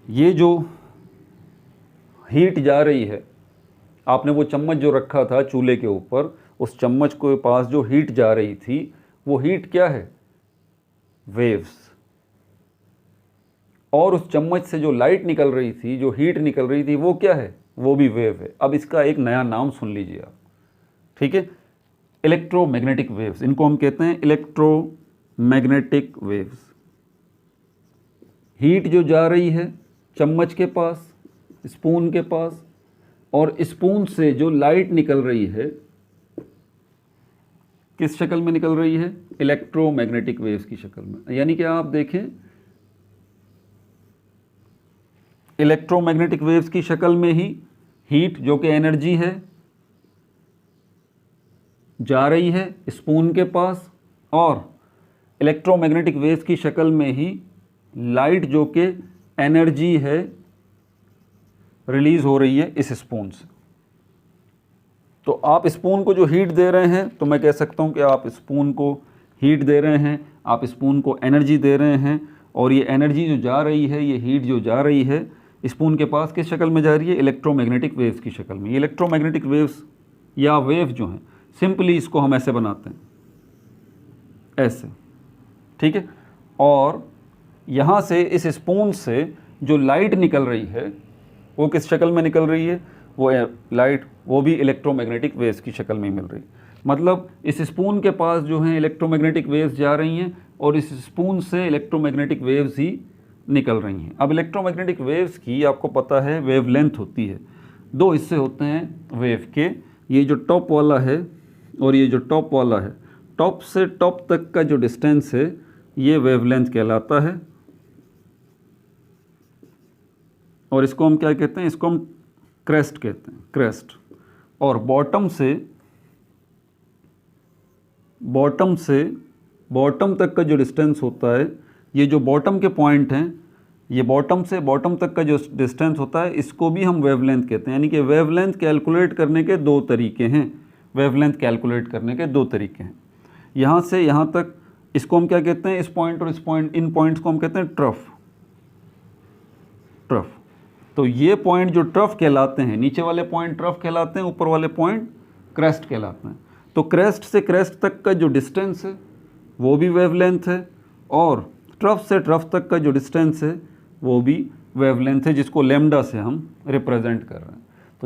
ये जो हीट जा रही है, आपने वो चम्मच जो रखा था चूल्हे के ऊपर, उस चम्मच के पास जो हीट जा रही थी वो हीट क्या है? वेव्स। और उस चम्मच से जो लाइट निकल रही थी, जो हीट निकल रही थी, वो क्या है? वो भी वेव है। अब इसका एक नया नाम सुन लीजिए आप, ठीक है? इलेक्ट्रोमैग्नेटिक वेव्स, इनको हम कहते हैं इलेक्ट्रोमैग्नेटिक वेव्स। हीट जो जा रही है चम्मच के पास, स्पून के पास, और स्पून से जो लाइट निकल रही है किस शक्ल में निकल रही है? इलेक्ट्रोमैग्नेटिक वेव्स की शक्ल में। यानी कि आप देखें, इलेक्ट्रोमैग्नेटिक वेव्स की शक्ल में ही हीट जो कि एनर्जी है जा रही है स्पून के पास, और इलेक्ट्रोमैग्नेटिक वेव्स की शक्ल में ही लाइट जो कि एनर्जी है रिलीज हो रही है इस स्पून से। तो आप स्पून को जो हीट दे रहे हैं, तो मैं कह सकता हूं कि आप स्पून को हीट दे रहे हैं, आप स्पून को एनर्जी दे रहे हैं, और ये एनर्जी जो जा रही है, ये हीट जो जा रही है स्पून के पास, किस शक्ल में जा रही है? इलेक्ट्रोमैग्नेटिक वेव्स की शक्ल में। ये इलेक्ट्रोमैग्नेटिक वेव्स या वेव जो हैं, सिंपली इसको हम ऐसे बनाते हैं, ऐसे, ठीक है? और यहाँ से इस स्पून से जो लाइट निकल रही है वो किस शक्ल में निकल रही है? वो लाइट, वो भी इलेक्ट्रोमैग्नेटिक वेव्स की शक्ल में मिल रही है। मतलब इस स्पून के पास जो है इलेक्ट्रोमैग्नेटिक वेव्स जा रही हैं, और इस स्पून से इलेक्ट्रोमैग्नेटिक वेव्स ही निकल रही हैं। अब इलेक्ट्रोमैग्नेटिक वेव्स की आपको पता है वेवलेंथ होती है। दो हिस्से होते हैं वेव के, ये जो टॉप वाला है और ये जो टॉप वाला है। टॉप से टॉप तक का जो डिस्टेंस है ये वेवलेंथ कहलाता है, और इसको हम क्या कहते हैं? इसको हम क्रेस्ट कहते हैं, क्रेस्ट। और बॉटम तक का जो डिस्टेंस होता है, ये जो बॉटम के पॉइंट हैं, ये बॉटम से बॉटम तक का जो डिस्टेंस होता है, इसको भी हम वेवलेंथ कहते हैं। यानी कि वेवलेंथ कैलकुलेट करने के दो तरीके हैं। वेवलेंथ कैलकुलेट करने के दो तरीके हैं। यहाँ से यहाँ तक, इसको हम क्या कहते हैं? इस पॉइंट और इस पॉइंट, इन पॉइंट्स को हम कहते हैं ट्रफ। तो ये पॉइंट जो ट्रफ कहलाते हैं, नीचे वाले पॉइंट ट्रफ कहलाते हैं, ऊपर वाले पॉइंट क्रेस्ट कहलाते हैं। तो क्रेस्ट से क्रेस्ट तक का जो डिस्टेंस है वो भी वेवलेंथ है, और ट्रफ से ट्रफ तक का जो डिस्टेंस है वो भी वेवलेंथ है, जिसको लैम्डा से हम रिप्रेजेंट कर रहे हैं।